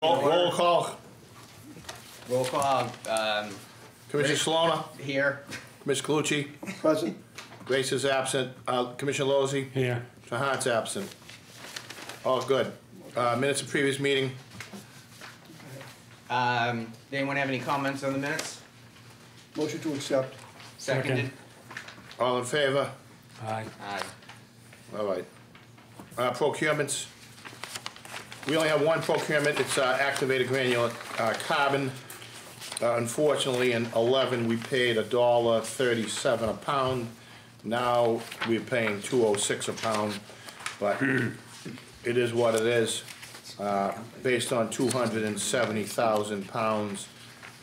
Roll call. Roll call. Commissioner Salom. Here. Commissioner Colucci. Present. Grace is absent. Commissioner Lozzi. Here. Trahan's absent. All good. Minutes of previous meeting. Anyone have any comments on the minutes? Motion to accept. Seconded. All in favor? Aye. Aye. All right. Procurements. We only have one procurement. It's activated granular carbon. Unfortunately, in 11 we paid $1.37 a pound. Now we're paying $2.06 a pound, but it is what it is. Based on 270,000 pounds,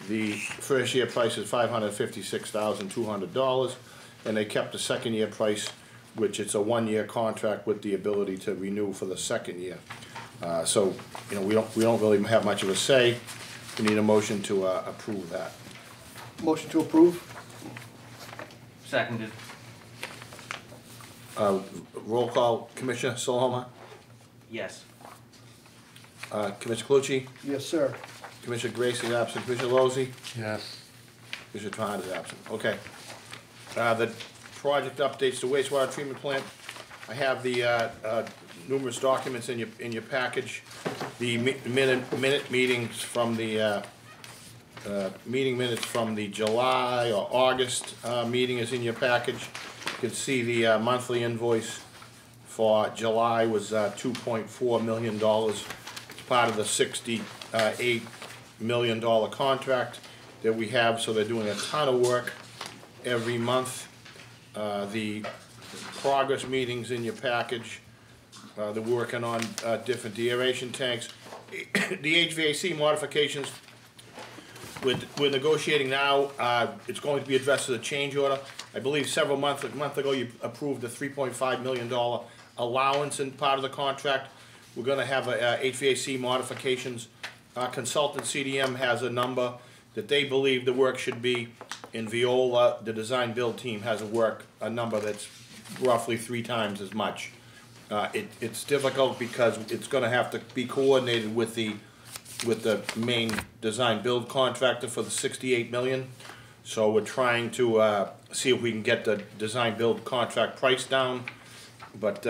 the first year price is $556,200, and they kept the second year price, which it's a 1-year contract with the ability to renew for the second year. So, you know, we don't really have much of a say. We need a motion to approve that. Motion to approve. Seconded. Roll call. Commissioner Salom. Yes. Commissioner Colucci. Yes, sir. Commissioner Grace is absent. Commissioner Lozzi. Yes. Commissioner Trahan is absent. Okay. The project updates to wastewater treatment plant. I have the numerous documents in your package. The minute meetings from the meeting minutes from the July or August meeting is in your package. You can see the monthly invoice for July was $2.4 million. It's part of the $68 million contract that we have, so they're doing a ton of work every month. The progress meetings in your package. They're working on different deaeration tanks. The HVAC modifications, we're negotiating now. It's going to be addressed as a change order. I believe a month ago you approved a $3.5 million allowance in part of the contract. We're going to have HVAC modifications. Consultant CDM has a number that they believe the work should be. In Viola, the design build team has a number that's roughly 3 times as much. It's difficult because it's going to have to be coordinated with the main design build contractor for the $68 million. So we're trying to see if we can get the design build contract price down. But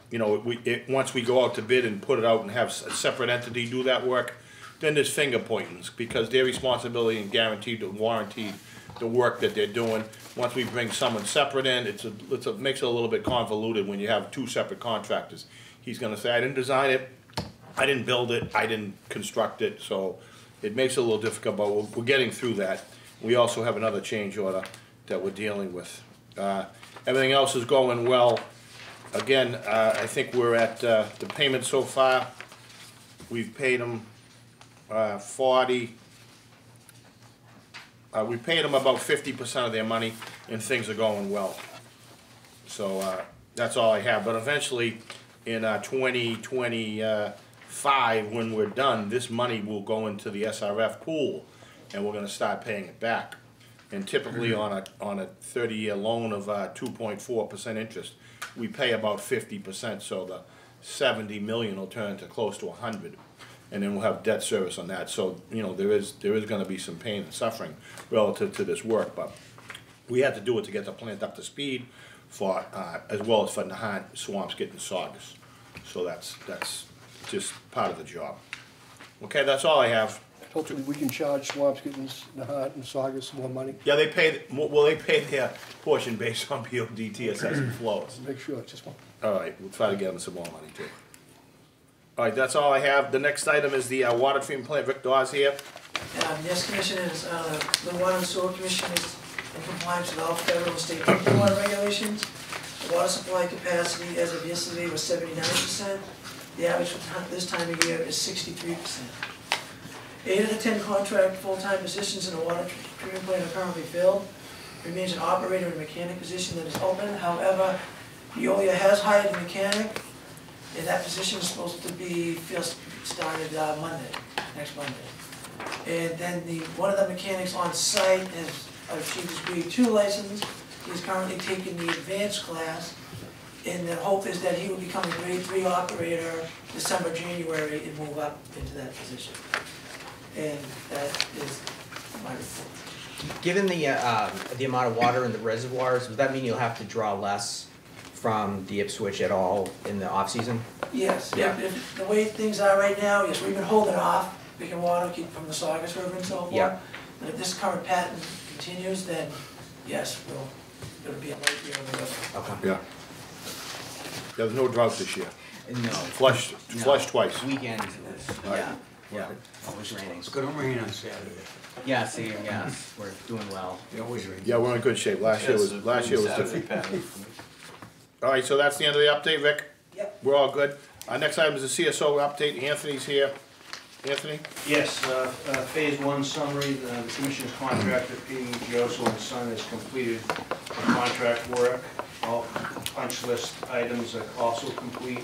you know, once we go out to bid and put it out and have a separate entity do that work, then there's finger pointings because their responsibility and guaranteed to warranty the work that they're doing. Once we bring someone separate in, it makes it a little bit convoluted when you have 2 separate contractors. He's going to say, I didn't design it, I didn't build it, I didn't construct it, so it makes it a little difficult, but we're getting through that. We also have another change order that we're dealing with. Everything else is going well. Again, I think we're at the payment so far. We've paid them we paid them about 50% of their money, and things are going well. So that's all I have. But eventually, in 2025, when we're done, this money will go into the SRF pool, and we're going to start paying it back. And typically, on a 30-year loan of 2.4% interest, we pay about 50%. So the 70 million will turn to close to 100. And then we'll have debt service on that. So, you know, there is going to be some pain and suffering relative to this work, but we had to do it to get the plant up to speed for as well as for Nahant, Swampscott, and Saugus. So that's just part of the job. Okay, that's all I have. Hopefully we can charge Swampscott and Nahant and Saugus more money. Yeah, they pay their portion based on BOD, TSS, and flows. Make sure, just one. All right, we'll try to get them some more money too. All right, that's all I have. The next item is the water treatment plant. Rick Dawes here. Yes, Commissioners, the Water and Sewer Commission is in compliance with all federal and state drinking water regulations. The water supply capacity as of yesterday was 79%. The average for this time of year is 63%. 8 of the 10 contract full-time positions in the water treatment plant are currently filled. Remains an operator and mechanic position that is open. However, Veolia has hired a mechanic, and that position is supposed to be started next Monday. And then one of the mechanics on site has achieved his grade 2 license. He's currently taking the advanced class, And the hope is that he will become a grade 3 operator December, January, and move up into that position. And that is my report. Given the amount of water in the reservoirs, does that mean you'll have to draw less from the Ipswich at all in the off-season? Yes, Yeah. if the way things are right now, yes, we've been holding off, picking water, keep from the Saugus River and so forth. Yeah. But if this current pattern continues, then yes, it'll be a light year on the river. Okay. Yeah. There was no drought this year. No. Flushed twice. Weekends, it was, yeah, always raining. It's gonna rain on Saturday. Yeah, see, yeah, we're doing well. It always rains. Yeah, we're in good shape. Last year was different. All right, so that's the end of the update, Vic? Yep. We're all good. Next item is the CSO update. Anthony's here. Anthony? Yes, phase one summary, the commission's contract with P. Gioso and Son has completed the contract work. All punch list items are also complete.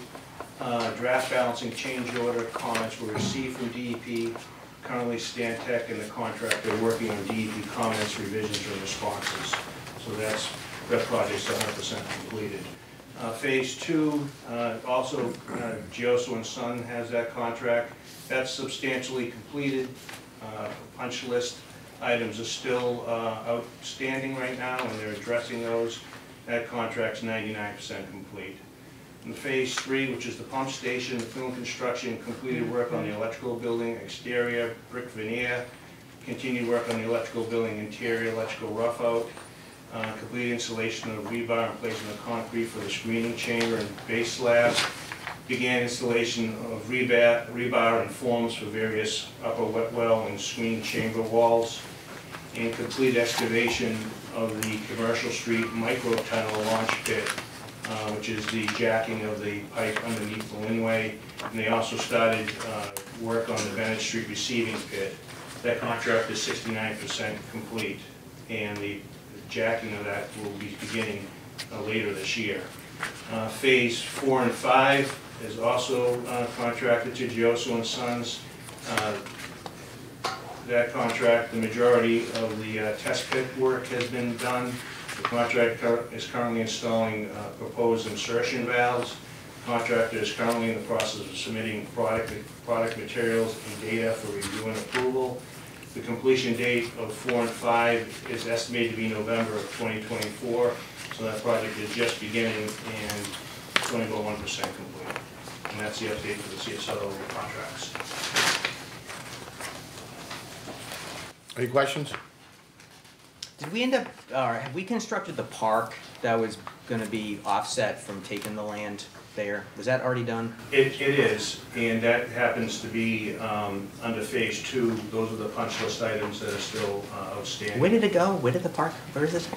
Draft balancing change order comments were received from DEP. Currently Stantec and the contractor are working on DEP comments, revisions, and responses. So that project's 100% completed. Phase two, also Gioso and Son has that contract. That's substantially completed. Punch list items are still outstanding right now, and they're addressing those. That contract's 99% complete. In phase three, which is the pump station, the film construction completed work on the electrical building exterior, brick veneer, continued work on the electrical building interior, electrical rough out, complete installation of rebar and placement of concrete for the screening chamber and base slabs, began installation of rebar and forms for various upper wet well and screen chamber walls, and complete excavation of the Commercial Street micro tunnel launch pit, which is the jacking of the pipe underneath the Linway. And they also started work on the Bennett Street receiving pit. That contract is 69% complete, and the jacking of that will be beginning later this year. Phase 4 and 5 is also contracted to Gioso and Sons. That contract, the majority of the test pit work has been done. The contractor is currently installing proposed insertion valves. The contractor is currently in the process of submitting product materials and data for review and approval. The completion date of 4 and 5 is estimated to be November of 2024. So that project is just beginning, and it's going to go 1% complete. And that's the update for the CSO contracts. Any questions? Did we end up, or have we constructed the park that was gonna be offset from taking the land there? Was that already done? It is, and that happens to be under phase 2. Those are the punch list items that are still outstanding. Where did it go? Where did the park, where is it?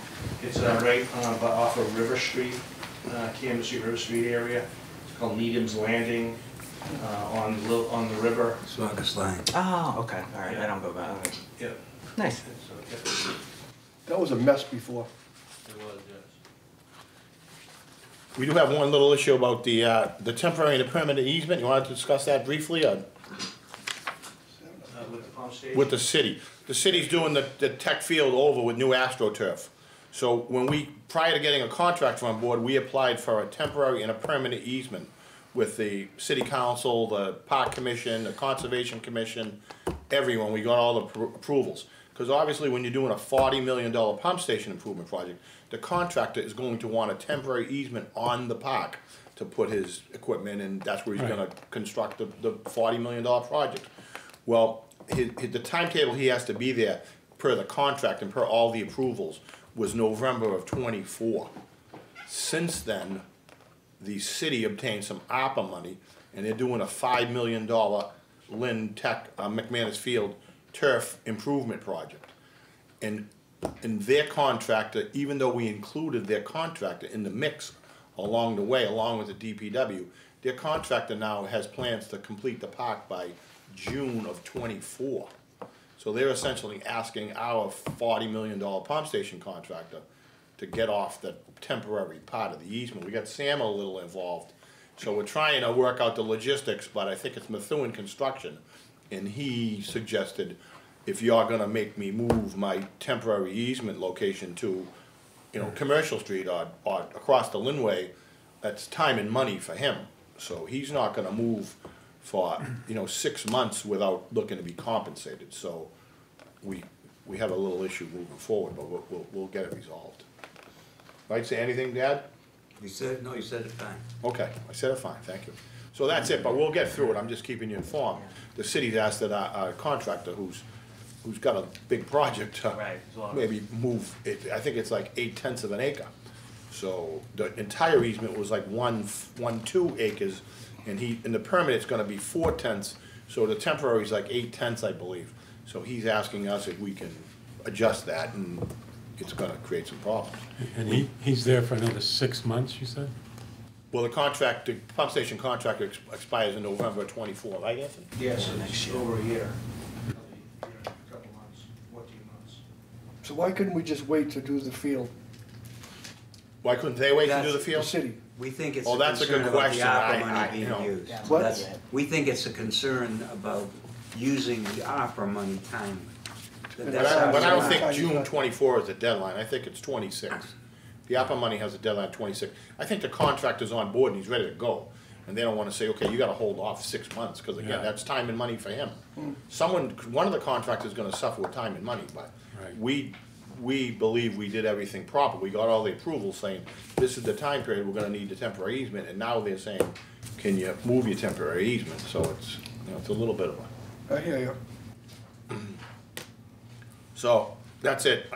It's right off of River Street, Camden Street, River Street area. It's called Needham's Landing on the river. Saugus Line. Oh, okay, all right, I don't go back. Yeah. Nice. That was a mess before. It was, yes. We do have one little issue about the temporary and the permanent easement. You want to discuss that briefly? With the pump station? With the city. The city's doing the tech field over with new AstroTurf. So prior to getting a contractor on board, we applied for a temporary and a permanent easement with the city council, the park commission, the conservation commission, everyone. We got all the approvals. Because obviously when you're doing a $40 million pump station improvement project, the contractor is going to want a temporary easement on the park to put his equipment, and that's where he's gonna construct the $40 million project. Well, the timetable he has to be there per the contract and per all the approvals was November of '24. Since then, the city obtained some ARPA money, and they're doing a $5 million Lynn McManus Field turf improvement project. And their contractor, even though we included their contractor in the mix along the way, along with the DPW, their contractor now has plans to complete the park by June of '24. So they're essentially asking our $40 million pump station contractor to get off the temporary part of the easement. We got Sam a little involved. So we're trying to work out the logistics, but I think it's Methuen Construction. And he suggested, if you're gonna make me move my temporary easement location to, Commercial Street or across the Linway, that's time and money for him. So he's not gonna move for, 6 months without looking to be compensated. So we have a little issue moving forward, but we'll get it resolved. Right, say anything, Dad? You said it fine. Okay, I said it fine, thank you. So that's it, but we'll get through it, I'm just keeping you informed. The city's asked that our contractor, who's got a big project, Right, there's a lot of- maybe move, I think it's like 8/10 of an acre. So the entire easement was like 2 acres, and the permit is gonna be 4/10, so the temporary is like 8/10, I believe. So he's asking us if we can adjust that, and it's gonna create some problems. And he's there for another 6 months, you said? Well, the pump station contract expires in November 24, right, Anthony? Yes, it's over a year. A couple months, 14 months. So why couldn't we just wait to do the field, Why couldn't they wait to do the the field? city? We think it's Oh, a that's a concern good about the question. ARPA money you know. being used. What? That's- We think it's a concern about using the ARPA money timely. But That's I our don't concern. think June 24 is the deadline, I think it's 26. The APA money has a deadline of 26. I think the contractor's on board and he's ready to go. And they don't wanna say, okay, you gotta hold off 6 months, cause again, Yeah. that's time and money for him. One of the contractors is gonna suffer with time and money, but Right. we believe we did everything proper. We got all the approvals saying, this is the time period we're gonna need the temporary easement, and now they're saying, can you move your temporary easement? So it's, it's a little bit of a. I hear you. So, that's it.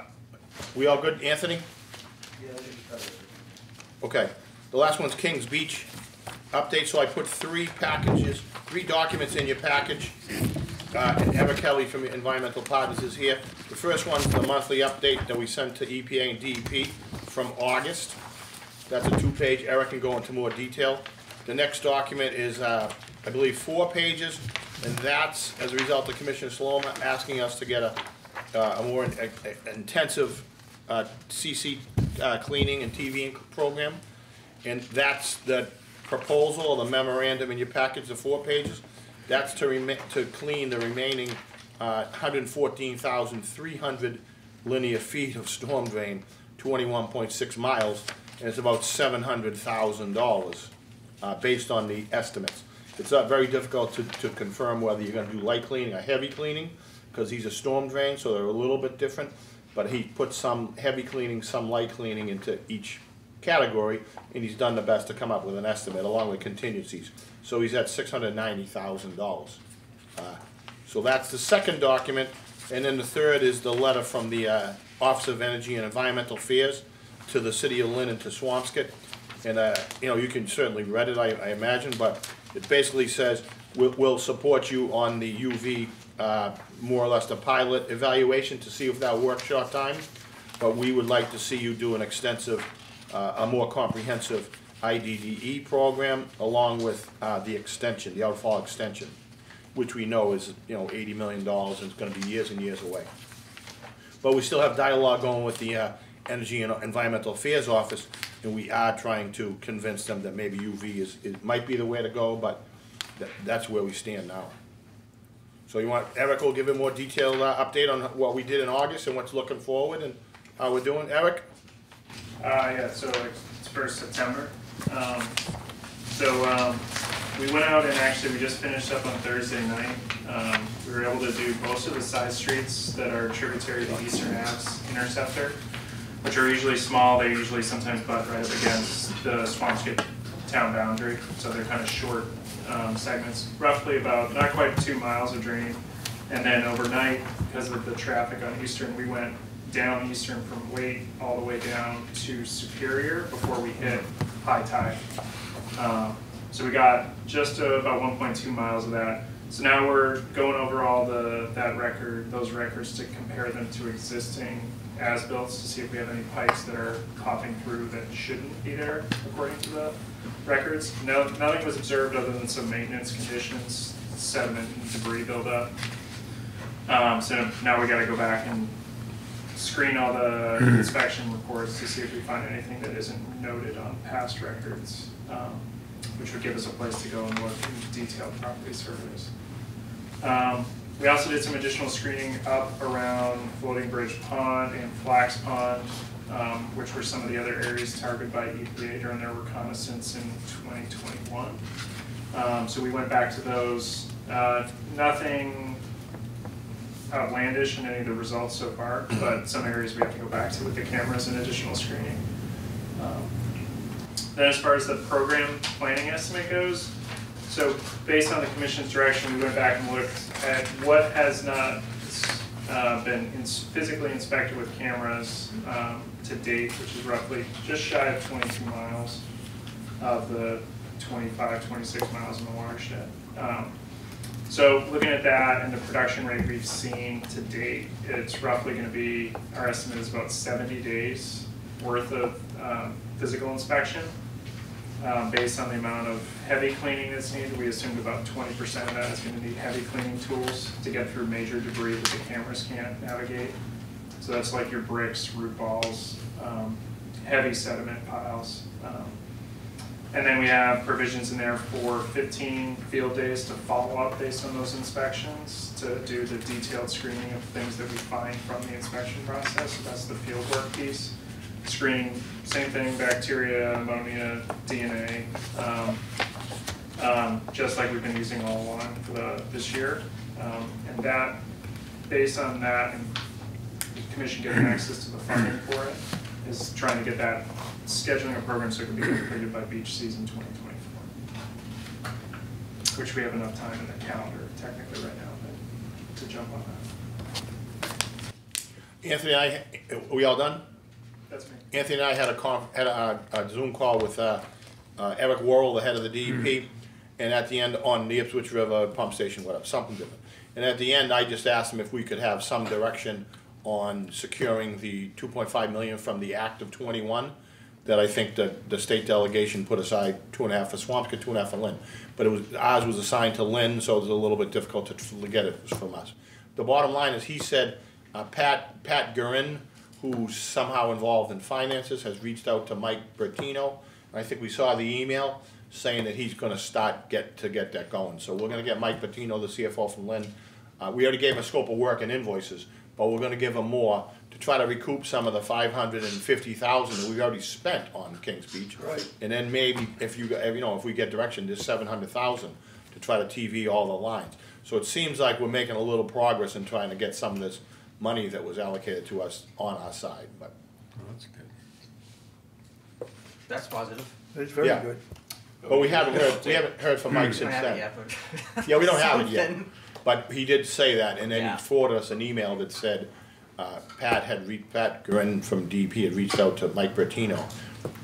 We all good, Anthony? Yeah, I think you covered it. Okay, the last one's Kings Beach update, so I put 3 documents in your package. And Emma Kelly from Environmental Partners is here. The first one's the monthly update that we sent to EPA and DEP from August. That's a 2-page, Eric can go into more detail. The next document is, I believe, 4 pages, and that's as a result of Commissioner Salom asking us to get a more intensive CC cleaning and TVing program. And that's the proposal or the memorandum in your package, the 4 pages. That's to clean the remaining 114,300 linear feet of storm drain, 21.6 miles, and it's about $700,000 based on the estimates. It's very difficult to confirm whether you're gonna do light cleaning or heavy cleaning, because these are storm drains, so they're a little bit different. But he put some heavy cleaning, some light cleaning into each category, and he's done the best to come up with an estimate along with contingencies. So he's at $690,000. So that's the second document, and then the third is the letter from the Office of Energy and Environmental Affairs to the City of Lynn and to Swampscott. And you can certainly read it, I imagine, but it basically says, we'll support you on the UV, more or less the pilot evaluation to see if that works short time, but we would like to see you do an extensive, a more comprehensive IDDE program along with the extension, the outfall extension, which we know is $80 million and it's going to be years and years away. But we still have dialogue going with the Energy and Environmental Affairs Office, and we are trying to convince them that maybe UV might be the way to go, but that's where we stand now. So Eric will give a more detailed update on what we did in August and what's looking forward and how we're doing. Eric? Yeah, so it's for September. We went out and actually we just finished up on Thursday night. We were able to do most of the side streets that are tributary to Eastern Ave's interceptor, which are usually small. They usually sometimes butt right up against the Swampscott town boundary, so they're kind of short segments, roughly about not quite 2 miles of drain. And then overnight, because of the traffic on Eastern, we went down Eastern from Waite all the way down to Superior before we hit high tide. So we got just about 1.2 miles of that. So now we're going over all those records to compare them to existing as-builts to see if we have any pipes that are popping through that shouldn't be there according to the records. No, nothing was observed other than some maintenance conditions, sediment and debris buildup. So now we got to go back and screen all the inspection reports to see if we find anything that isn't noted on past records, which would give us a place to go and look in detailed property surveys. We also did some additional screening up around Floating Bridge Pond and Flax Pond. which were some of the other areas targeted by EPA during their reconnaissance in 2021. So we went back to those. Nothing outlandish in any of the results so far, but some areas we have to go back to with the cameras and additional screening. Then as far as the program planning estimate goes, so based on the commission's direction, we went back and looked at what has not been physically inspected with cameras to date, which is roughly just shy of 22 miles of the 25, 26 miles in the watershed. So looking at that and the production rate we've seen to date, it's roughly going to be, our estimate is about 70 days worth of physical inspection. Based on the amount of heavy cleaning that's needed, we assumed about 20% of that is going to need heavy cleaning tools to get through major debris that the cameras can't navigate. So that's like your bricks, root balls, heavy sediment piles. And then we have provisions in there for 15 field days to follow up based on those inspections, to do the detailed screening of things that we find from the inspection process. So that's the field work piece. Screening, same thing, bacteria, ammonia, DNA, just like we've been using all along for this year. And that, based on that, and the commission getting access to the funding for it, is trying to get that, scheduling a program so it can be completed by beach season 2024, which we have enough time in the calendar technically right now to jump on that. Anthony, are we all done? That's me. Anthony and I had a Zoom call with Eric Worrell, the head of the DEP, and at the end on the Ipswich River pump station, whatever, something different. And at the end, I just asked him if we could have some direction on securing the 2.5 million from the Act of 21 that I think the state delegation put aside, 2.5 for Swampscott, 2.5 for Lynn. But ours was assigned to Lynn, so it was a little bit difficult to get it from us. The bottom line is, he said Pat Guerin, who's somehow involved in finances, has reached out to Mike Bertino. I think we saw the email saying that he's going to start get that going. So we're going to get Mike Bertino, the CFO from Lynn. We already gave him a scope of work and invoices, but we're going to give him more to try to recoup some of the $550,000 that we've already spent on Kings Beach. Right. And then maybe if we get direction, there's $700,000 to try to TV all the lines. So it seems like we're making a little progress in trying to get some of this money that was allocated to us on our side. But Oh, that's good. That's positive. It's very Yeah. good. But we haven't heard from Mike We since don't have it then. yet, but. Yeah, we don't have it yet. Something. But he did say that, and then Yeah. he forwarded us an email that said Pat Guerin from DP had reached out to Mike Bertino,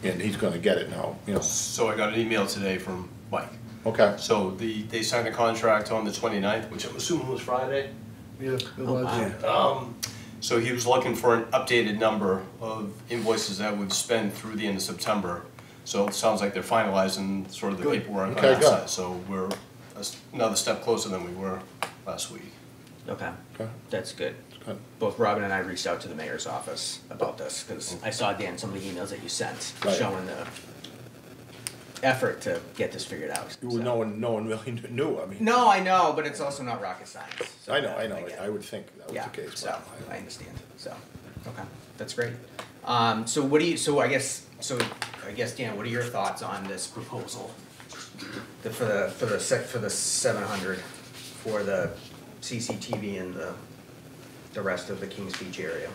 and he's going to get it now. So I got an email today from Mike. Okay. So they signed a contract on the 29th, which I'm assuming was Friday. Yeah, it Oh, was. wow. So he was looking for an updated number of invoices that would spend through the end of September. So it sounds like they're finalizing sort of the Good. paperwork on Okay, that good. side. So we're another step closer than we were last week. Okay, Okay. that's good. Good. Both Robin and I reached out to the mayor's office about this, because I saw, Dan, some of the emails that you sent Right. showing the effort to get this figured out. so. No one really knew. I mean, No, I know, but it's also not rocket science. So I know. get it. I would think that was Yeah, the case. so, but I understand, so, okay, that's great. So what do you, so I guess, Dan, what are your thoughts on this proposal? For the 700 for the CCTV and the rest of the Kings Beach area?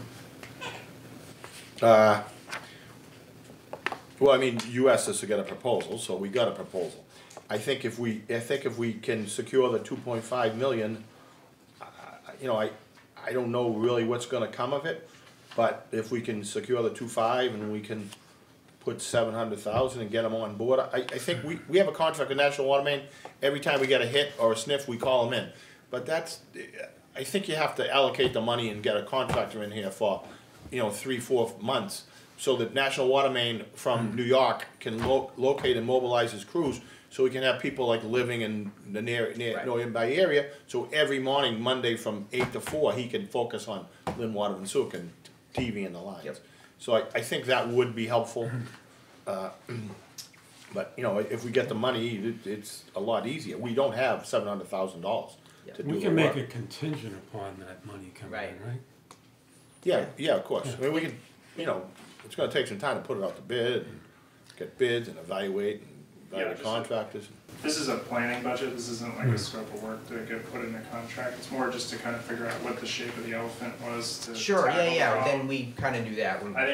Well, I mean, you asked us to get a proposal, so we got a proposal. I think if we can secure the 2.5 million, I don't know really what's going to come of it, but if we can secure the 2.5 and we can put 700,000 and get them on board, I think we have a contract with National Water Main. Every time we get a hit or a sniff, we call them in. But I think you have to allocate the money and get a contractor in here for, 3-4 months, so that National Water Main from New York can locate and mobilize his crews, so we can have people like living in the nearby area. So every morning, Monday from 8 to 4, he can focus on Lynn Water and Sewer and TV and the lines. Yep. So I think that would be helpful. But if we get the money, it's a lot easier. We don't have $700,000 Yep. to do We the can make work. it contingent upon that money coming Right. in, right? Yeah, of course. I mean, we can, it's gonna take some time to put it out to bid, and get bids and evaluate Yeah, contractors. This is a planning budget, this isn't like a scope of work to get put in a contract, it's more just to kind of figure out what the shape of the elephant was to Sure, tackle the yeah, problem. then we kinda do that when. I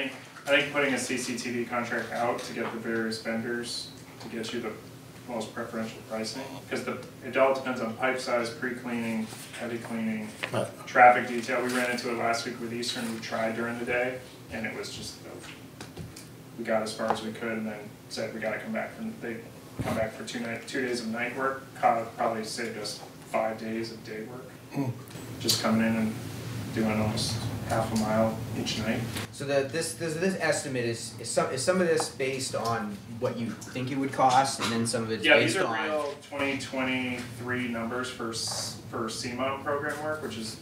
think putting a CCTV contract out to get the various vendors to get you the most preferential pricing, because it all depends on pipe size, pre-cleaning, heavy cleaning, Right. traffic detail. We ran into it last week with Eastern, we tried during the day, and it was just, we got as far as we could and then said we gotta come back, and they come back for 2 days of night work, probably saved us 5 days of day work. Just coming in and doing almost half a mile each night. So this estimate is some of this based on what you think it would cost, and then some of it's Yeah, based these are on. real 2023 numbers for CMOM program work, which is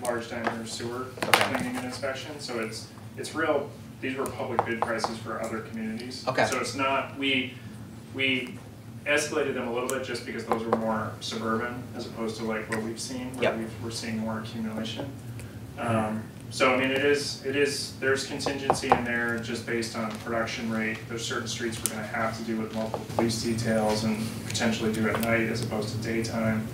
large diameter sewer Okay. cleaning and inspection, so it's real, these were public bid prices for other communities. Okay. So it's not, we escalated them a little bit just because those were more suburban as opposed to like what we've seen, where Yep. we're seeing more accumulation. So I mean, there's contingency in there just based on production rate. There's certain streets we're gonna have to do with multiple police details and potentially do at night as opposed to daytime.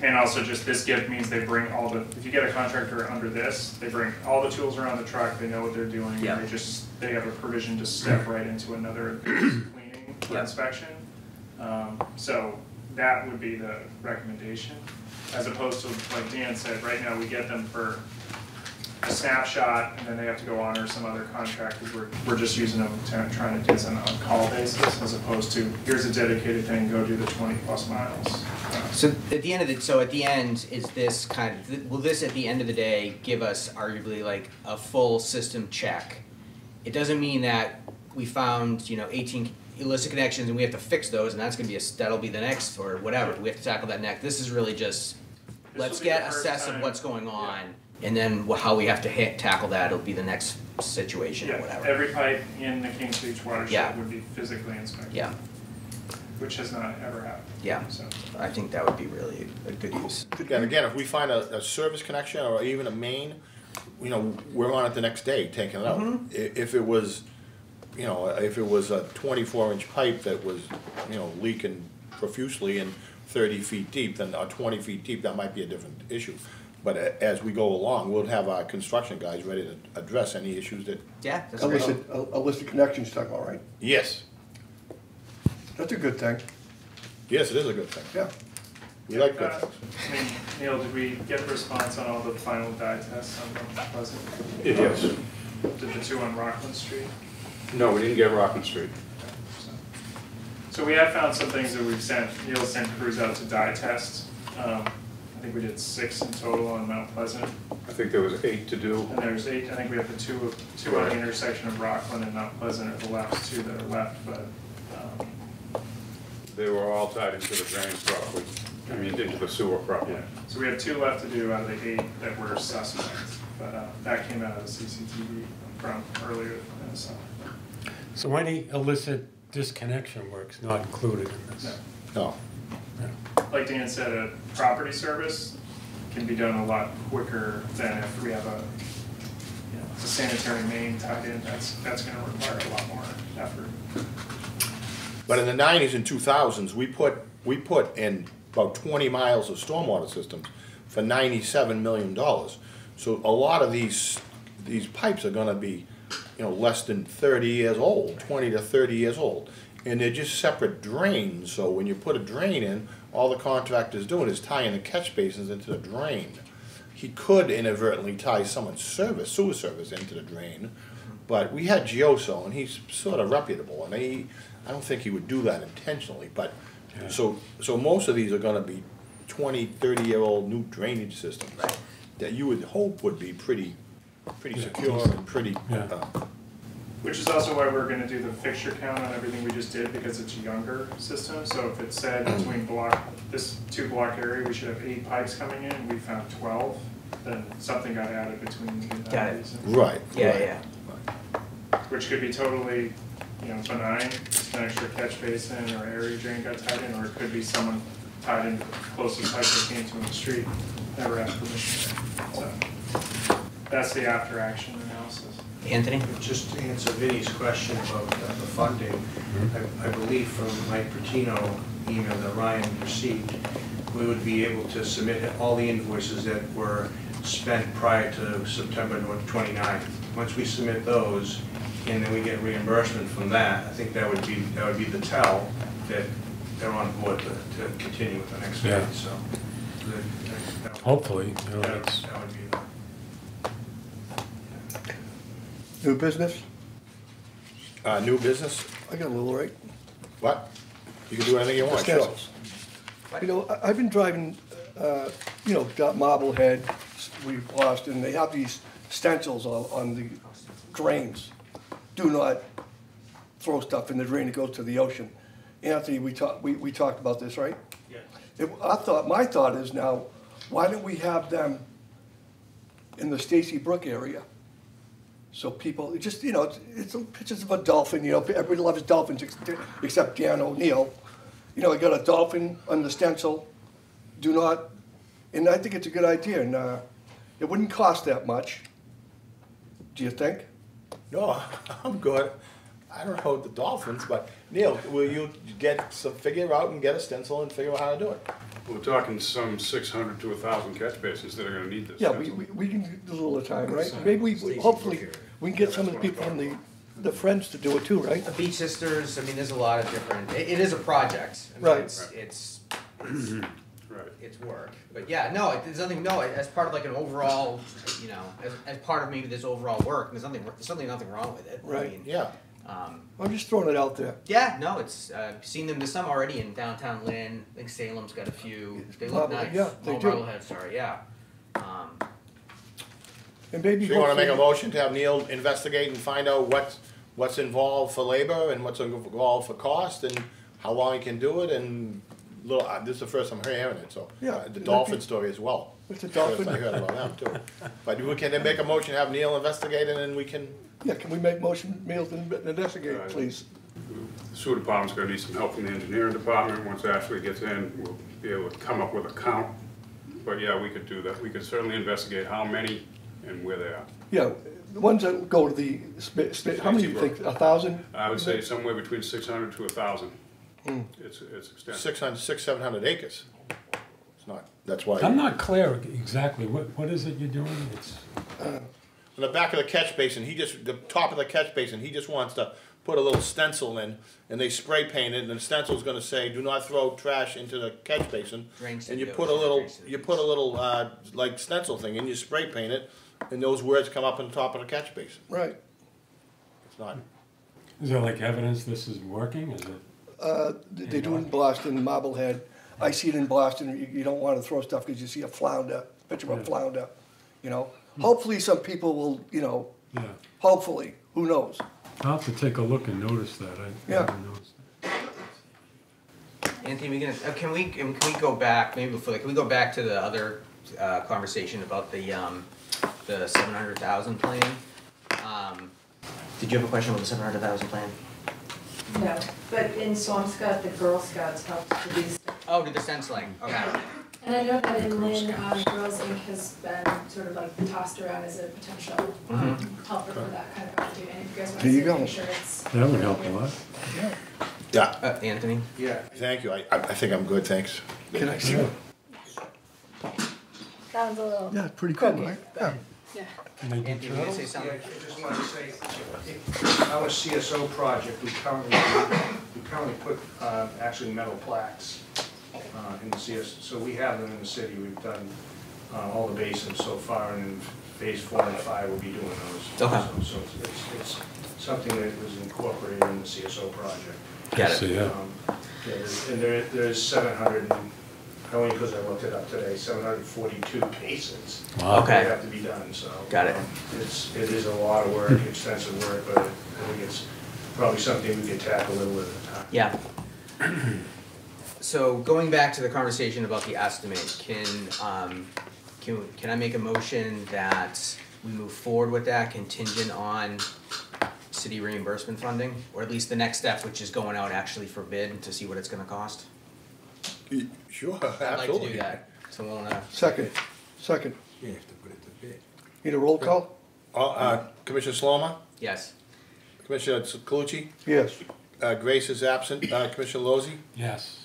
And also just this gift means they bring if you get a contractor under this, they bring all the tools around the truck, they know what they're doing. Yeah. They have a provision to step right into another cleaning for Yeah. inspection. So that would be the recommendation, as opposed to, like Dan said, right now we get them for a snapshot and then they have to go honor some other contract, because we're just using them trying to do this on a call basis, as opposed to, here's a dedicated thing, go do the 20+ miles. So at the end, is this will this at the end of the day give us arguably like a full system check? It doesn't mean that we found, 18 illicit connections and we have to fix those, and that'll be the next, or whatever, we have to tackle that next. This is really just, let's will be get the a first sense of time. what's going on, and then how we have to tackle that will be the next situation or Yeah, whatever. every pipe in the Kings Beach Yeah. watershed would be physically inspected. Yeah, Which has not ever happened. yeah, So, I think that would be really a good use. And again, if we find a service connection or even a main, we're on it the next day, taking it out. If it was, if it was a 24-inch pipe that was, leaking profusely and 30 feet deep, then, or 20 feet deep, that might be a different issue. But as we go along, we'll have our construction guys ready to address any issues that, Yeah, that's great. Illicit connections, talk all right. yes, That's a good thing, yes, it is a good thing. yeah. We like good I things. mean, Neil, did we get a response on all the final dye tests on Mount Pleasant? Yes. Did the 2 on Rockland Street? No, we didn't get Rockland Street. So we have found some things that Neil sent crews out to dye test. I think we did 6 in total on Mount Pleasant, I think there was 8 to do. and there's 8, I think we have the two on the intersection of Rockland and Mount Pleasant are the last 2 that are left, but, They were all tied into the drains properly, into the sewer properly. yeah. So we have 2 left to do out of the 8 that were suspects, but that came out of the CCTV from earlier in the summer. So any illicit disconnection work's not included in No. this? No, Like Dan said, a property service can be done a lot quicker than if we have a sanitary main tied in. That's gonna require a lot more effort. but in the 90s and 2000s, we put in about 20 miles of stormwater systems for $97 million. So a lot of these pipes are gonna be, less than 30 years old, 20 to 30 years old. And they're just separate drains, so when you put a drain in, all the contractor's doing is tying the catch basins into the drain. He could inadvertently tie someone's sewer service into the drain, but we had Gioso, and he's sort of reputable, and I don't think he would do that intentionally, but, so most of these are gonna be 20, 30-year-old new drainage systems that you would hope would be pretty secure and pretty, Which is also why we're gonna do the fixture count on everything we just did, because it's a younger system. So if it said between this 2-block area, we should have 8 pipes coming in, and we found 12, then something got added between the Got it. 90s and- right. Yeah. Which could be totally, benign, just an extra catch basin or area drain got tied in, or it could be someone tied into the closest pipe they came to in the street, never asked permission. So, that's the after action analysis. Anthony? Just to answer Vinnie's question about the funding, I believe from Mike Pertino email that Ryan received, we would be able to submit all the invoices that were spent prior to September 29th. Once we submit those, and then we get reimbursement from that, I think that would be the tell that they're on board to continue with the next phase, so. Hopefully, you know, That it's, would be New business? New business? I got a little, right? What? You can do anything you want, sure. Stencils. You know, I've been driving, you know, got Marblehead, we've lost, and they have these stencils on the drains. Do not throw stuff in the drain that goes to the ocean. Anthony, we talked about this, right? Yeah. My thought is now, why don't we have them in the Stacy Brook area? So people, just, you know, it's pictures of a dolphin, you know, everybody loves dolphins except Dan O'Neill. You know, I got a dolphin on the stencil, do not, and I think it's a good idea, and it wouldn't cost that much. Do you think? No, I'm good. I don't know the dolphins, but Neil, will you figure out and get a stencil and figure out how to do it? We're talking some 600 to 1,000 catch basins that are gonna need this. Yeah, we can do a little time, right? Maybe hopefully, we can get some of the people from the Friends to do it too, right? The Beach Sisters, I mean, there's a lot of different, it is a project. I mean, Right. It's Right. it's work. But yeah, no, there's nothing, no, as part of like an overall, you know, as part of maybe this overall work, there's certainly nothing wrong with it. I Right. mean, Yeah. I'm just throwing it out there. Yeah, no, it's, seen them, there's some already in downtown Lynn, I think Salem's got a few, they look Marblehead, nice. yeah, they Oh, do. Marblehead, sorry, yeah. And maybe. So you wanna make a hopefully- motion to have Neil investigate and find out what's involved for labor and what's involved for cost and how long he can do it and this is the first time hearing it, so. Yeah, The dolphin story as well. It's a dolphin. First I heard about them too. But we can then make a motion, have Neil investigate it and we can, Yeah, can we make motion, Meals, and investigate, please? The sewer department's gonna need some help from the engineering department. Once Ashley gets in, we'll be able to come up with a count. But yeah, we could do that. We could certainly investigate how many and where they are. Yeah, the ones that go to the, how many do you think, 1,000? I would say somewhere between 600 to 1,000. It's extensive. 700 acres. It's not, that's why. I'm not clear exactly, what is it you're doing? It's, In the back of the catch basin, the top of the catch basin, he just wants to put a little stencil in, and they spray paint it, and the stencil's gonna say, do not throw trash into the catch basin. Drains to And you the put a ocean, little, like stencil thing, and you spray paint it, and those words come up on the top of the catch basin. Right. It's not, is there like evidence this is working, is it? They do in Boston, Marblehead. I see it in Boston, you don't wanna throw stuff because you see a flounder, picture of a flounder, you know? Hopefully some people will, you know, Yeah, hopefully, who knows? I'll have to take a look and notice that, I Yeah. haven't noticed that. Anthony, can we go back, maybe before, can we go back to the other, conversation about the 700,000 plan? Did you have a question about the 700,000 plan? No, but in Swampscott, the Girl Scouts helped produce. Oh, did the stenciling, okay. And I know that in Lynn, Girls Inc. has been sort of like tossed around as a potential helper for that kind of opportunity. And if you guys want There to you see, go. make sure it's. That would help a lot. yeah, Anthony? Yeah. thank you, I think I'm good, thanks. Can I see it? That one's a little. Yeah, pretty cool, right? Yeah. Yeah. Can they do Anthony, you gonna say turtles? something? Yeah, I just wanted to say, our CSO project, we currently put actually metal plaques in the CS, so we have them in the city. We've done all the basins so far, and in phase 4 and 5 we'll be doing those. Okay. So it's something that was incorporated in the CSO project. Got it. See, yeah. Yeah, and there's 700, only because I looked it up today, 742 basins. Wow. Okay. That have to be done, so. Got it. It is a lot of work, extensive work, but I think it's probably something we can tackle a little bit at a time. Yeah. So going back to the conversation about the estimate, can I make a motion that we move forward with that contingent on city reimbursement funding? Or at least the next step, which is going out actually for bid to see what it's gonna cost? Sure, I'd like to absolutely. do that. Someone wanna? Second. You have to put it to bid. Need a roll call? Commissioner Saloma, Yes. Commissioner Calucci, Yes. Grace is absent, Commissioner Lozey, Yes.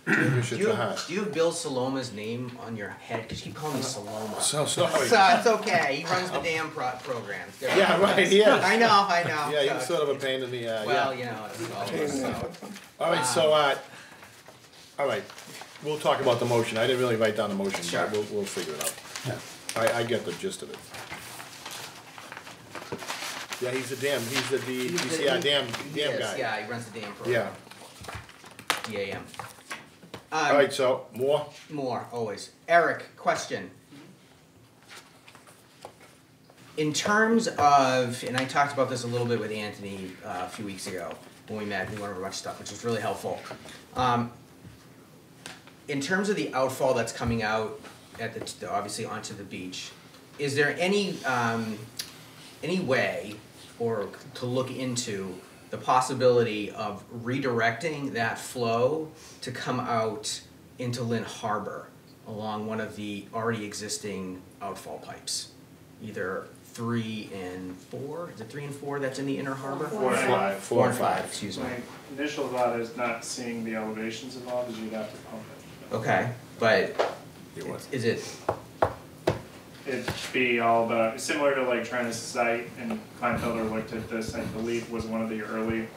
Do Commissioner you, Trahan. do you have Bill Saloma's name on your head? Cause you keep calling me Saloma. So sorry. So it's okay, he runs the damn programs. Yeah, right, he is. I know. Yeah, he's sort of a pain in the, Well, yeah. you know, it's all, so. All right, so, all right, we'll talk about the motion. I didn't really write down the motion, Sure. but we'll figure it out. Yeah. I get the gist of it. Yeah, he's the DCR dam He is, guy. yeah, he runs the dam Yeah. program. DAM. All right, so, more? More, always. Eric, question. In terms of, and I talked about this a little bit with Anthony a few weeks ago when we met, we went over a bunch of stuff, which was really helpful. In terms of the outfall that's coming out at the obviously onto the beach, is there any way or to look into the possibility of redirecting that flow to come out into Lynn Harbor along one of the already existing outfall pipes? Either 3 and 4, is it 3 and 4 that's in the inner harbor? 4 and 5. 4 and 5, excuse me. My initial thought is not seeing the elevations involved, is you'd have to pump it. Okay, but is it, It'd be all about, similar to like trying to cite, and Kleinfelder looked at this, I believe was one of the early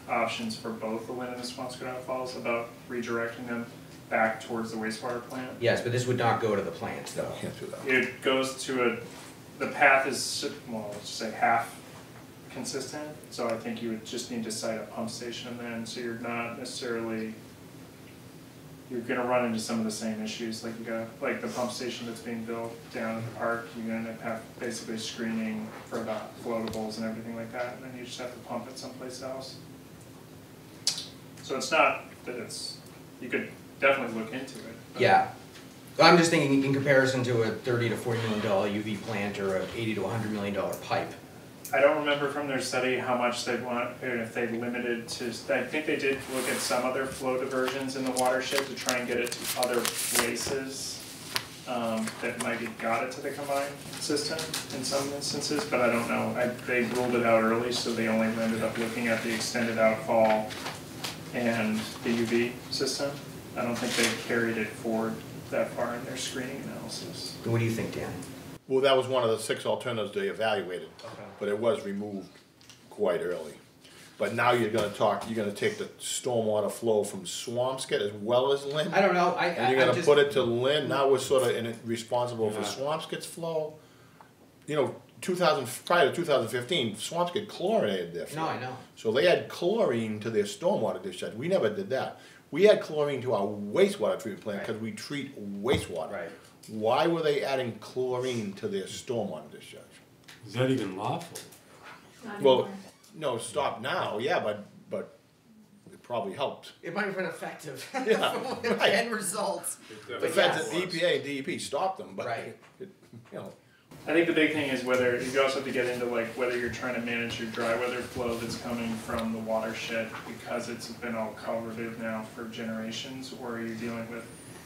options for both the Lynn and the Swampscott outfalls, about redirecting them back towards the wastewater plant. yes, but this would not go to the plant though. Can't do that. It goes to the path is, well, let's just say half consistent, so I think you would just need to site a pump station then, so you're not necessarily, you're gonna run into some of the same issues, like you got, like the pump station that's being built down at the park, you're gonna have basically screening for the floatables and everything like that, and then you just have to pump it someplace else. So it's not that it's, you could definitely look into it. but- Yeah. I'm just thinking in comparison to a $30 to $40 million UV plant or a $80 to $100 million pipe. I don't remember from their study how much they'd want, or if they limited to, I think they did look at some other flow diversions in the watershed to try and get it to other places that might have got it to the combined system in some instances, but I don't know. They ruled it out early, so they only ended up looking at the extended outfall and the UV system. I don't think they carried it forward that far in their screening analysis. What do you think, Dan? Well, that was one of the 6 alternatives they evaluated, Okay. but it was removed quite early. But now you're gonna take the stormwater flow from Swampscott as well as Lynn? I don't know, And you're gonna put it to Lynn, now we're sort of responsible for Swampscott's flow. You know, prior to 2015, Swampscott chlorinated their flow. No, I know. So they had chlorine to their stormwater discharge, we never did that. We had chlorine to our wastewater treatment plant, because we treat wastewater. Right. Why were they adding chlorine to their stormwater discharge? Is that even lawful? Not Well, anymore. no, stop now, yeah, but it probably helped. It might have been effective. Yeah, right. End results. The But feds yes. at EPA and DEP stopped them, but, Right. you know, I think the big thing is whether, you also have to get into like whether you're trying to manage your dry weather flow that's coming from the watershed because it's been all culverted now for generations, or you're dealing with,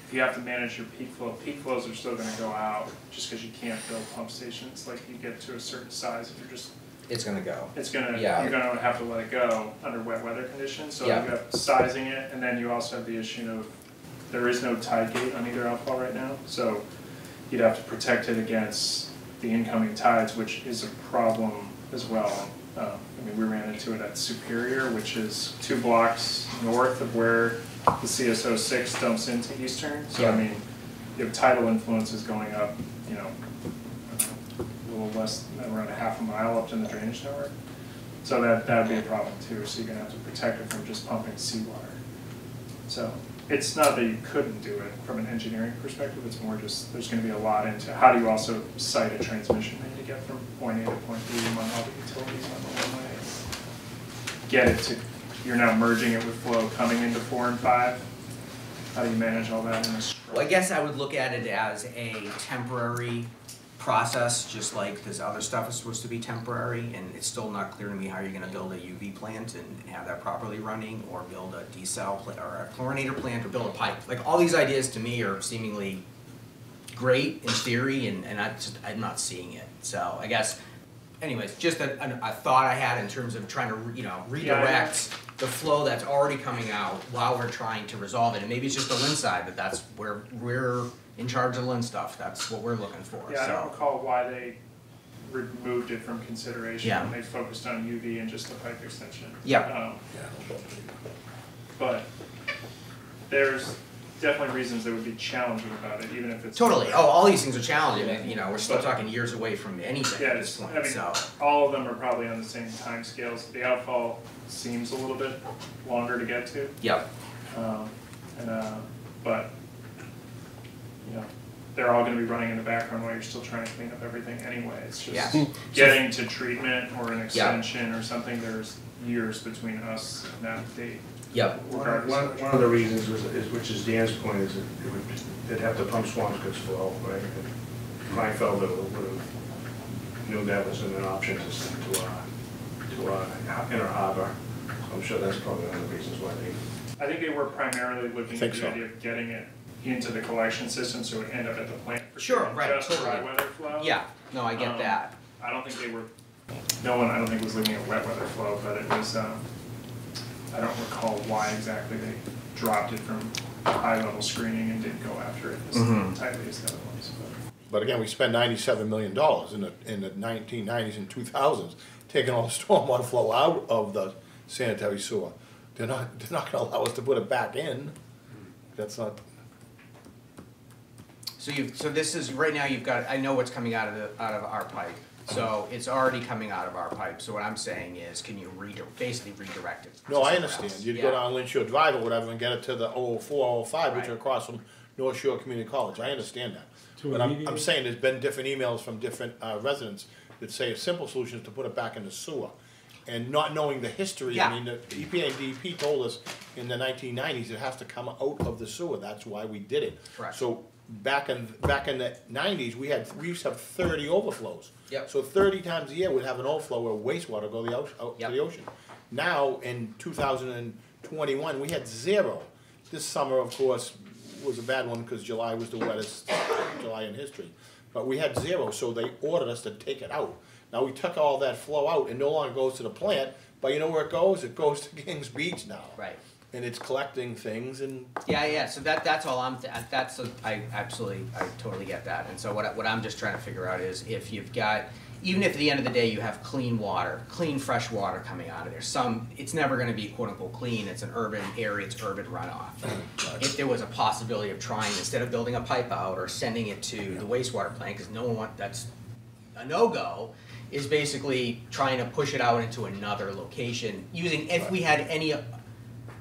if you have to manage your peak flows are still gonna go out just because you can't build pump stations, like you get to a certain size, if you're just, It's gonna go. it's gonna, Yeah. you're gonna have to let it go under wet weather conditions, so you Yeah. have sizing it, and then you also have the issue of, there is no tide gate on either outfall right now, so you'd have to protect it against the incoming tides, which is a problem as well. I mean, we ran into it at Superior, which is 2 blocks north of where the CSO 6 dumps into Eastern. So I Yeah. mean, you have tidal influences going up, you know, a little less, around a half a mile up to the drainage network. So that'd be a problem too, so you're gonna have to protect it from just pumping seawater. So it's not that you couldn't do it from an engineering perspective, it's more just, there's gonna be a lot into, how do you also site a transmission main to get from point A to point B among all the utilities on the one way? Get it to, you're now merging it with flow coming into 4 and 5. How do you manage all that in a structure? Well, I guess I would look at it as a temporary process, just like this other stuff is supposed to be temporary, and it's still not clear to me how you're gonna build a UV plant and have that properly running, or build a desal plant, or a chlorinator plant, or build a pipe. Like, all these ideas to me are seemingly great in theory, and I'm not seeing it. So I guess, anyways, just a thought I had in terms of trying to, redirect the flow that's already coming out while we're trying to resolve it. And maybe it's just the Lynn side, but that's where we're in charge of the Lynn stuff. That's what we're looking for. Yeah, I so. don't recall why they removed it from consideration. Yeah. They focused on UV and just the pipe extension. Yeah. But there's definitely reasons that would be challenging about it, even if it's. Totally. Oh, all these things are challenging. And, we're still talking years away from anything at this point. I mean, so. all of them are probably on the same time scales. The outfall seems a little bit longer to get to. Yep. But they're all going to be running in the background while you're still trying to clean up everything anyway. It's just getting to treatment or an extension or something. There's years between us and that date. Yep. One of the reasons is, which is Dan's point, is that they'd have to pump Swampscott's flow, right? Kleinfeld would have knew that was an option to send to Inner Harbor. So I'm sure that's probably one of the reasons why they. I think they were primarily looking at the idea of getting it into the collection system so it would end up at the plant for Sure, right, just dry weather flow. Yeah, no, I get that. I don't think they were, no one I don't think was looking at wet weather flow, but it was, I don't recall why exactly they dropped it from high level screening and didn't go after it as tightly as the other ones. But again, we spent $97 million in the 1990s and 2000s, taking all the stormwater flow out of the sanitary sewer. They're not gonna allow us to put it back in. That's not. So this is, right now you've got, I know what's coming out of our pipe. So it's already coming out of our pipe. So what I'm saying is, can you basically redirect it? No, I understand. You'd go down Lynn Shore Drive or whatever and get it to the 004, 005, which are across from North Shore Community College. I understand that. But I'm saying there's been different emails from different residents that say a simple solution is to put it back in the sewer. And not knowing the history, I mean, the EPA and DEP told us in the 1990s it has to come out of the sewer. That's why we did it. Correct. So back in the 90s, we used to have 30 overflows. Yep. So 30 times a year we'd have an overflow where wastewater go out to the ocean. Now in 2021 we had 0. This summer, of course, was a bad one because July was the wettest July in history. But we had 0, so they ordered us to take it out. Now we took all that flow out and no longer goes to the plant, but you know where it goes? It goes to Kings Beach now. Right. And it's collecting things and. Yeah. So that's all I totally get that. And so what I'm just trying to figure out is if you've got, even if at the end of the day you have clean water, clean fresh water coming out of there, it's never going to be quote unquote clean. It's an urban area, it's urban runoff. If there was a possibility of trying, instead of building a pipe out or sending it to the wastewater plant, because that's a no-go, is basically trying to push it out into another location using, if we had any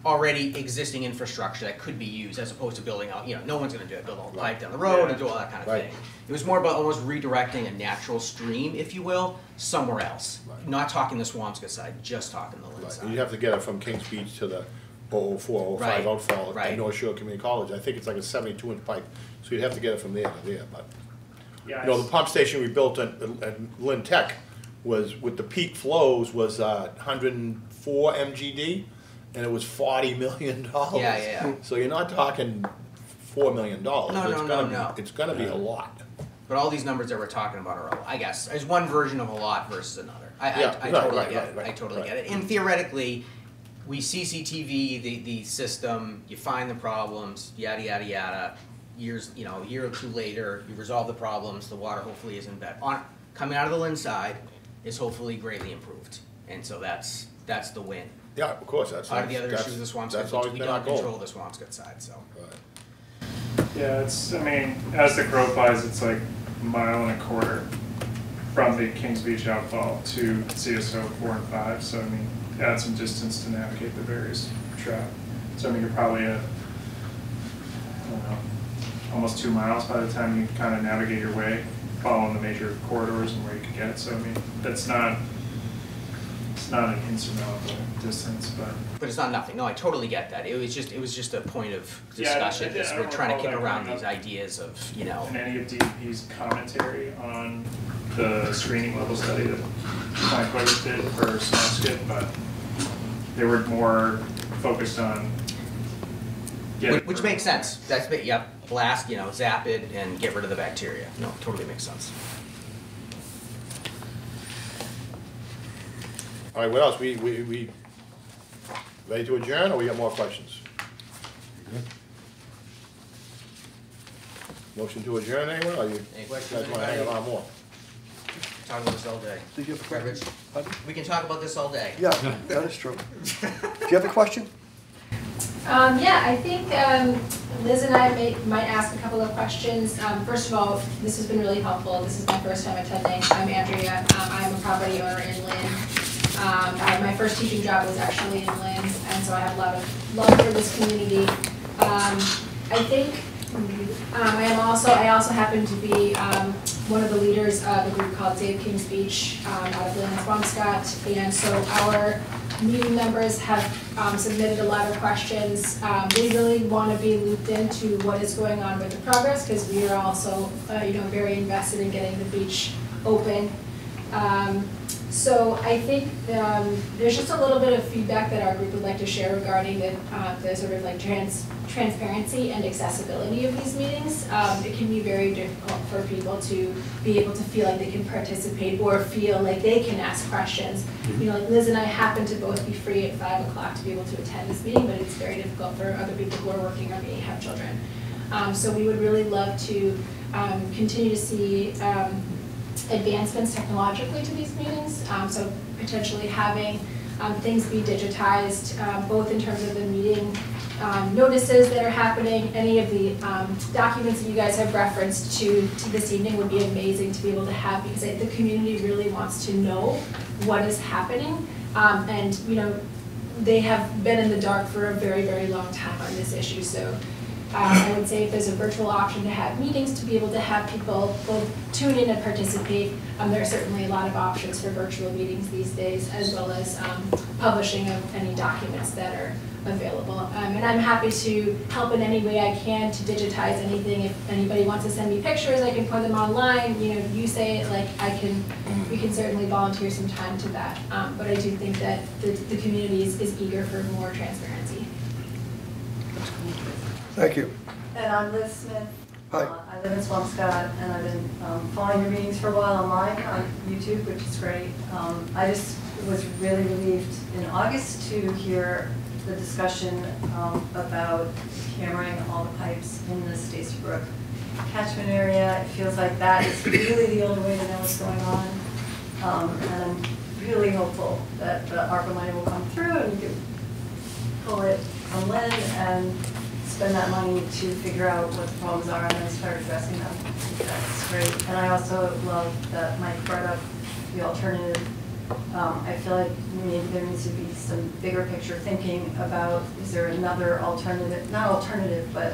already existing infrastructure that could be used as opposed to building out, no one's gonna do it, build a whole pipe down the road and do all that kind of thing. It was more about almost redirecting a natural stream, if you will, somewhere else. Not talking the Swampscott side, just talking the Lynn side. You'd have to get it from Kings Beach to the 004, 05 outfall at North Shore Community College. I think it's like a 72-inch pipe, so you'd have to get it from there to there, but. The pump station we built at Lynn Tech was, with the peak flows, was 104 MGD, and it was $40 million. Yeah. So you're not talking $4 million. No. It's gonna be a lot. But all these numbers that we're talking about are, I guess, is one version of a lot versus another. I totally get it. And theoretically, we CCTV the system, you find the problems, yada, yada, yada. A year or two later, you resolve the problems, the water hopefully isn't bad. Coming out of the Lynn side is hopefully greatly improved. And so that's the win. Yeah, of course, that's. Part of the other issue is the Swampscott, we don't control the Swampscott side, so. Yeah, as the crow flies, it's like a mile and a quarter from the Kings Beach outfall to CSO 4 and 5. So add some distance to navigate the various track. So you're probably at, I don't know, almost 2 miles by the time you kind of navigate your way, following the major corridors and where you can get it. So it's not an insurmountable distance, but it's not nothing. No, I totally get that. It was just a point of discussion. We're trying to kick around these ideas of And any of DEP's commentary on the screening level study that Mike Weber did for Swampscott, but they were more focused on which makes sense. Yep. blast, zap it and get rid of the bacteria. No, totally makes sense. All right, what else? We ready to adjourn, or we got more questions? Motion to adjourn, anyone, or you Any guys questions, wanna hang anybody? around more? Talk about this all day. Did you have a question? Pardon? We can talk about this all day. Yeah, that is true. Do you have a question? Yeah, I think Liz and I might ask a couple of questions. First of all, this has been really helpful. This is my first time attending. I'm Andrea. I am a property owner in Lynn. My first teaching job was actually in Lynn, and so I have a lot of love for this community. I think I also happen to be one of the leaders of a group called Save Kings Beach out of Lynn and Swampscott, and so our meeting members have submitted a lot of questions. We really want to be looped into what is going on with the progress, because we are also very invested in getting the beach open. So I think there's just a little bit of feedback that our group would like to share regarding the sort of like transparency and accessibility of these meetings. It can be very difficult for people to be able to feel like they can participate or feel like they can ask questions. Like Liz and I happen to both be free at 5 o'clock to be able to attend this meeting, but it's very difficult for other people who are working or may have children. So we would really love to continue to see advancements technologically to these meetings, so potentially having things be digitized, both in terms of the meeting notices that are happening. Any of the documents that you guys have referenced to this evening would be amazing to be able to have, because the community really wants to know what is happening, and they have been in the dark for a very, very long time on this issue. So I would say if there's a virtual option to have meetings, to be able to have people both tune in and participate, there are certainly a lot of options for virtual meetings these days, as well as publishing of any documents that are available. And I'm happy to help in any way I can to digitize anything. If anybody wants to send me pictures, I can put them online. You say it, like we can certainly volunteer some time to that. But I do think that the community is eager for more transparency. Thank you. And I'm Liz Smith. Hi. I live in Swampscott, and I've been following your meetings for a while online on YouTube, which is great. I just was really relieved in August to hear the discussion about hammering all the pipes in the Stacy Brook catchment area. It feels like that is really the only way to know what's going on. And I'm really hopeful that the ARPA money will come through and you can pull it from Lynn and spend that money to figure out what the problems are and then start addressing them. That's great. And I also love that Mike brought up the alternative. I feel like maybe there needs to be some bigger picture thinking about, is there another alternative, not alternative, but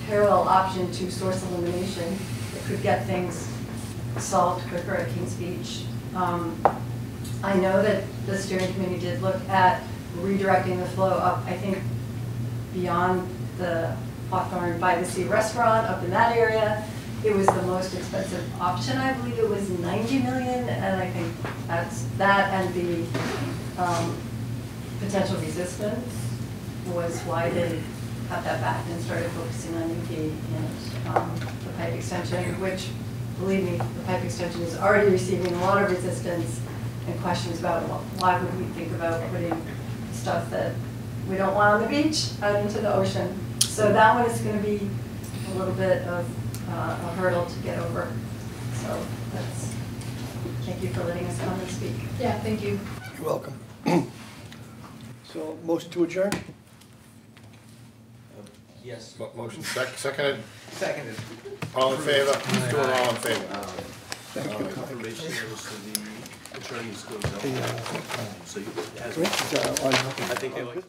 parallel option to source elimination that could get things solved quicker at Kings Beach. I know that the steering committee did look at redirecting the flow up, I think, beyond the Hawthorne by the Sea restaurant up in that area. It was the most expensive option. I believe it was 90 million, and I think that's that, and the potential resistance was why they cut that back and started focusing on UP and the pipe extension, which, believe me, the pipe extension is already receiving a lot of resistance and questions about why would we think about putting stuff that we don't want on the beach out into the ocean. So that one is going to be a little bit of a hurdle to get over. So thank you for letting us come and speak. Yeah, thank you. You're welcome. So, motion to adjourn? Yes. Motion seconded. Seconded. All in favor? Let's do it all in favor. Thank you. Information goes to the attorneys goes out. The, So you, as, Great. I think they like.